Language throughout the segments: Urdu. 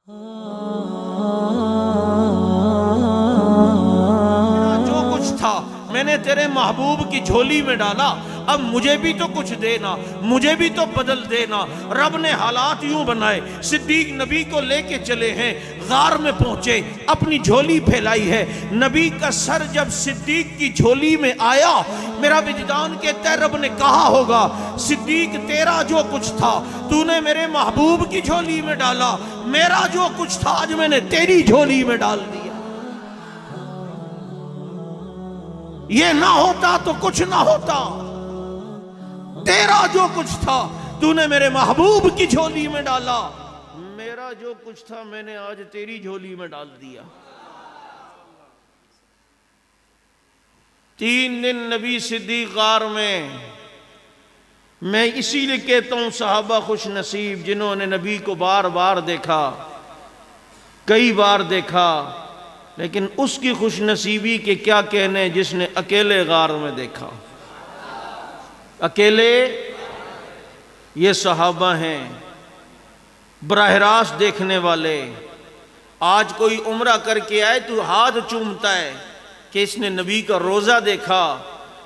جو کچھ تھا میں نے تیرے محبوب کی جھولی میں ڈالا، اب مجھے بھی تو کچھ دینا، مجھے بھی تو بدل دینا۔ رب نے حالات یوں بنائے، صدیق نبی کو لے کے چلے ہیں، غار میں پہنچے، اپنی جھولی پھیلائی ہے، نبی کا سر جب صدیق کی جھولی میں آیا، میرا وجدان کہتا ہے رب نے کہا ہوگا صدیق تیرا جو کچھ تھا تو نے میرے محبوب کی جھولی میں ڈالا، میرا جو کچھ تھا آج میں نے تیری جھولی میں ڈال دیا۔ یہ نہ ہوتا تو کچھ نہ ہوتا، تیرا جو کچھ تھا تو نے میرے محبوب کی جھولی میں ڈالا، میرا جو کچھ تھا میں نے آج تیری جھولی میں ڈال دیا۔ 3 دن نبی صدیق غار میں اسی لیے کہتا ہوں صحابہ خوش نصیب جنہوں نے نبی کو بار بار دیکھا، کئی بار دیکھا، لیکن اس کی خوش نصیبی کے کیا کہنے جس نے اکیلے غار میں دیکھا۔ اکیلے یہ صحابہ ہیں براہ راست دیکھنے والے۔ آج کوئی عمرہ کر کے آئے تو ہاتھ چومتا ہے کہ اس نے نبی کا روزہ دیکھا۔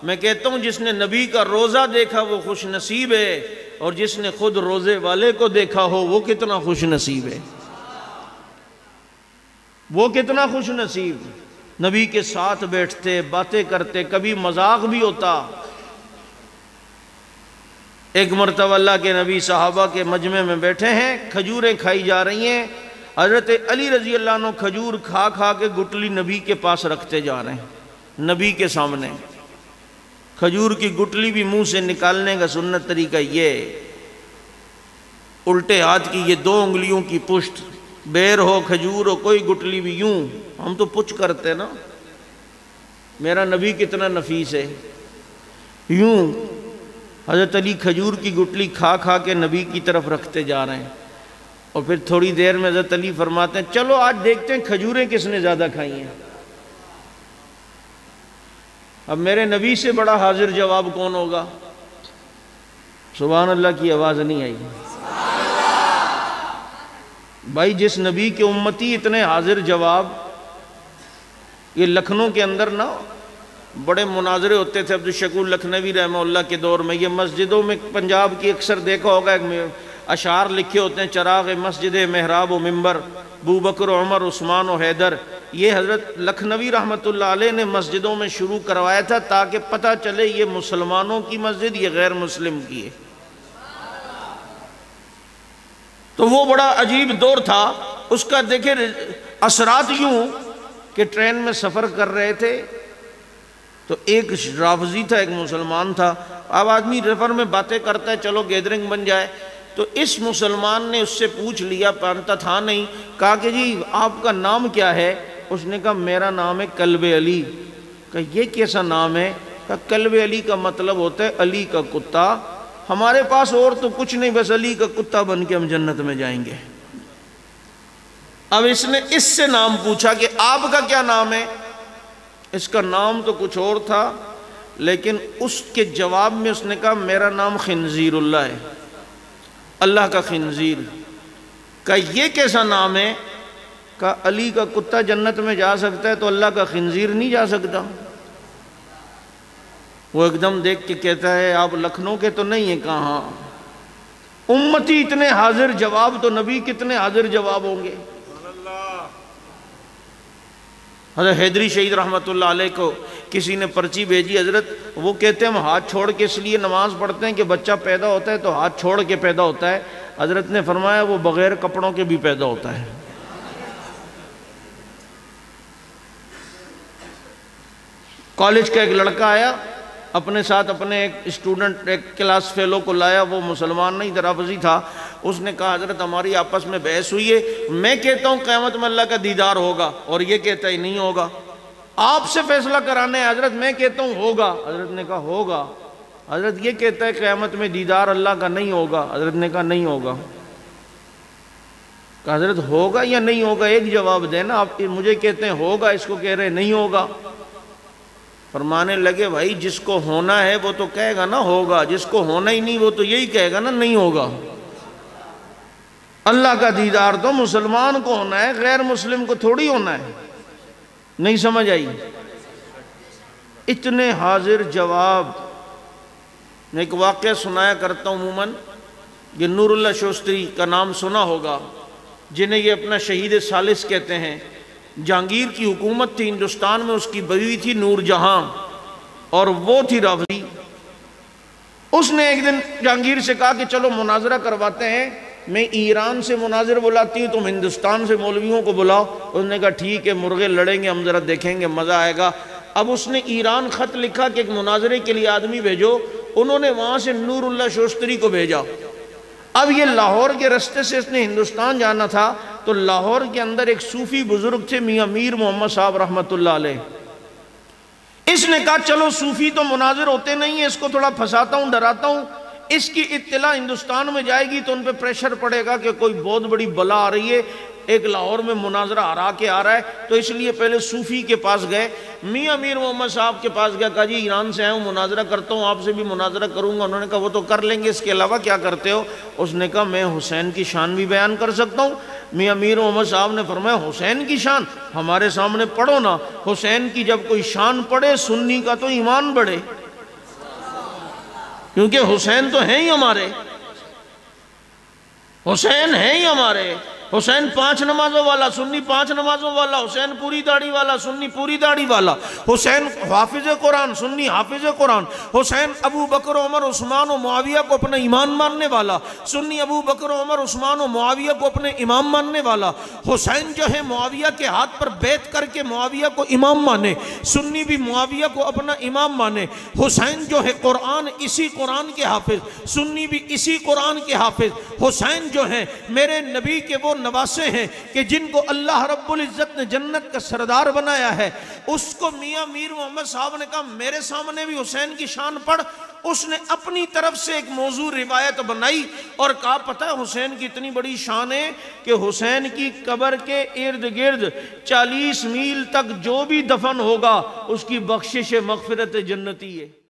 میں کہتا ہوں جس نے نبی کا روزہ دیکھا وہ خوش نصیب ہے، اور جس نے خود روزے والے کو دیکھا ہو وہ کتنا خوش نصیب ہے، وہ کتنا خوش نصیب۔ نبی کے ساتھ بیٹھتے، باتیں کرتے، کبھی مذاق بھی ہوتا۔ ایک مرتبہ اللہ کے نبی صحابہ کے مجمع میں بیٹھے ہیں، کھجوریں کھائی جا رہی ہیں، حضرت علی رضی اللہ عنہ کھجور کھا کھا کے گٹلی نبی کے پاس رکھتے جا رہے ہیں، نبی کے سامنے۔ کھجور کی گٹلی بھی منہ سے نکالنے کا سنت طریقہ یہ، الٹے ہاتھ کی یہ 2 انگلیوں کی پشت، بیر ہو کھجور ہو کوئی گٹلی بھی یوں، ہم تو پچھ کرتے نا، میرا نبی کتنا نفیس ہے، یوں حضرت علی کھجور کی گٹلی کھا کھا کے نبی کی طرف رکھتے جا رہے ہیں، اور پھر تھوڑی دیر میں حضرت علی فرماتے ہیں چلو آج دیکھتے ہیں کھجوریں کس نے زیادہ کھائی ہیں۔ اب میرے نبی سے بڑا حاضر جواب کون ہوگا؟ سبحان اللہ کی آواز نہیں آئی بھائی، جس نبی کے امتی اتنے حاضر جواب۔ یہ لکھنؤ کے اندر نا بڑے مناظرے ہوتے تھے عبدالشکور لکھنوی رحمہ اللہ کے دور میں، یہ مسجدوں میں پنجاب کی اکثر دیکھا ہوگا، ایک اشعار لکھے ہوتے ہیں، چراغ مسجد محراب و منبر ابوبکر عمر عثمان و حیدر۔ یہ حضرت لکھنوی رحمۃ اللہ علیہ نے مسجدوں میں شروع کروایا تھا تاکہ پتہ چلے یہ مسلمانوں کی مسجد یہ غیر مسلم کی ہے۔ تو وہ بڑا عجیب دور تھا اس کا۔ دیکھیں اثرات یوں کہ ٹرین میں سفر کر رہے تھے تو ایک رافضی تھا، ایک مسلمان تھا۔ اب آدمی سفر میں باتیں کرتا ہے، چلو گیدرنگ بن جائے، تو اس مسلمان نے اس سے پوچھ لیا، پانتا تھا نہیں، کہا کہ جی آپ کا نام کیا ہے؟ اس نے کہا میرا نام ہے کلب علی۔ کہا یہ کیسا نام ہے؟ کہا کلب علی کا مطلب ہوتا ہے علی کا کتا، ہمارے پاس اور تو کچھ نہیں، بس علی کا کتا بن کے ہم جنت میں جائیں گے۔ اب اس نے اس سے نام پوچھا کہ آپ کا کیا نام ہے؟ اس کا نام تو کچھ اور تھا، لیکن اس کے جواب میں اس نے کہا میرا نام خنزیر اللہ ہے، اللہ کا خنزیر۔ کہا یہ کیسا نام ہے؟ کہا علی کا کتا جنت میں جا سکتا ہے تو اللہ کا خنزیر نہیں جا سکتا۔ وہ ایک دم دیکھ کے کہتا ہے آپ لکھنؤ کے تو نہیں ہیں؟ کہاں؟ امتی اتنے حاضر جواب تو نبی کتنے حاضر جواب ہوں گے۔ حضرت حیدری شہید رحمۃ اللہ علیہ کو کسی نے پرچی بھیجی، حضرت وہ کہتے ہیں ہم ہاتھ چھوڑ کے اس لیے نماز پڑھتے ہیں کہ بچہ پیدا ہوتا ہے تو ہاتھ چھوڑ کے پیدا ہوتا ہے۔ حضرت نے فرمایا وہ بغیر کپڑوں کے بھی پیدا ہوتا ہے۔ کالج کا ایک لڑکا آیا، اپنے ساتھ اپنے ایک اسٹوڈنٹ، ایک کلاس فیلو کو لایا، وہ مسلمان نہیں تھا، رافضی تھا۔ اس نے کہا حضرت ہماری آپس میں بحث ہوئی ہے، میں کہتا ہوں قیامت میں اللہ کا دیدار ہوگا اور یہ کہتا ہے نہیں ہوگا، آپ سے فیصلہ کرانا ہے حضرت، میں کہتا ہوں ہوگا۔ حضرت نے کہا ہوگا۔ حضرت یہ کہتا ہے قیامت میں دیدار اللہ کا نہیں ہوگا۔ حضرت نے کہا نہیں ہوگا۔ کہا حضرت ہوگا یا نہیں ہوگا ایک جواب دینا، آپ مجھے کہتے ہیں ہوگا، اس کو کہہ رہے نہیں ہوگا۔ فرمانے لگے بھائی جس کو ہونا ہے وہ تو کہے گا نا ہوگا، جس کو ہونا ہی نہیں وہ تو یہی کہے گا نا نہیں ہوگا۔ اللہ کا دیدار تو مسلمان کو ہونا ہے، غیر مسلم کو تھوڑی ہونا ہے۔ نہیں سمجھ آئی؟ اتنے حاضر جواب۔ میں ایک واقعہ سنایا کرتا ہوں عموماً، یہ نور اللہ شوستری کا نام سنا ہوگا، جنہیں یہ اپنا شہید ثالث کہتے ہیں۔ جہانگیر کی حکومت تھی ہندوستان میں، اس کی بیوی تھی نور جہاں، اور وہ تھی رافضی۔ اس نے ایک دن جہانگیر سے کہا کہ چلو مناظرہ کرواتے ہیں، میں ایران سے مناظر بلاتی ہوں، تم ہندوستان سے مولویوں کو بلاؤ۔ اس نے کہا ٹھیک ہے، مرغے لڑیں گے، ہم ذرا دیکھیں گے، مزہ آئے گا۔ اب اس نے ایران خط لکھا کہ ایک مناظرے کے لیے آدمی بھیجو، انہوں نے وہاں سے نور اللہ شوستری کو بھیجا۔ اب یہ لاہور کے رستے سے اس نے ہندوستان جانا تھا، تو لاہور کے اندر ایک صوفی بزرگ تھے میاں میر محمد صاحب رحمۃ اللہ علیہ۔ اس نے کہا چلو صوفی تو مناظر ہوتے نہیں ہیں، اس کو تھوڑا پھنساتا ہوں، ڈراتا ہوں، اس کی اطلاع ہندوستان میں جائے گی تو ان پہ پریشر پڑے گا کہ کوئی بہت بڑی بلا آ رہی ہے، ایک لاہور میں مناظرہ ہرا کے آ رہا ہے۔ تو اس لیے پہلے صوفی کے پاس گئے، میاں میر محمد صاحب کے پاس گیا، کہا جی ایران سے آیا ہوں، مناظرہ کرتا ہوں، آپ سے بھی مناظرہ کروں گا۔ انہوں نے کہا وہ تو کر لیں گے، اس کے علاوہ کیا کرتے ہو؟ اس نے کہا میں حسین کی شان بھی بیان کر سکتا ہوں۔ میاں میر محمد صاحب نے فرمایا حسین کی شان ہمارے سامنے پڑھو نا، حسین کی جب کوئی شان پڑھے سنی کا تو ایمان بڑھے، کیونکہ حسین تو ہیں ہی ہمارے، حسین ہیں ہی ہمارے۔ حسین 5 نمازوں والا، سنی 5 نمازوں والا، حسین پوری داڑھی والا، سنی پوری داڑھی والا، حسین حافظ قرآن، سنی حافظ قرآن، حسین ابو بکر عمر عثمان و معاویہ کو اپنا ایمان ماننے والا، سنی ابو بکر عمر عثمان و معاویہ کو اپنے امام ماننے والا، حسین جو ہے معاویہ کے ہاتھ پر بیعت کر کے معاویہ کو امام مانے، سنی بھی معاویہ کو اپنا امام مانے۔ حسین جو ہے قرآن، اسی قرآن کے حافظ، سنی بھی اسی قرآن کے حافظ۔ حسین جو ہے میرے نبی کے وہ نواسے ہیں کہ جن کو اللہ رب العزت نے جنت کا سردار بنایا ہے۔ اس کو میاں میر محمد صاحب نے کہا میرے سامنے بھی حسین کی شان پڑھ۔ اس نے اپنی طرف سے ایک موضوع روایت بنائی اور کہا پتہ ہے حسین کی اتنی بڑی شان ہے کہ حسین کی قبر کے ارد گرد 40 میل تک جو بھی دفن ہوگا اس کی بخشش مغفرت جنتی ہے۔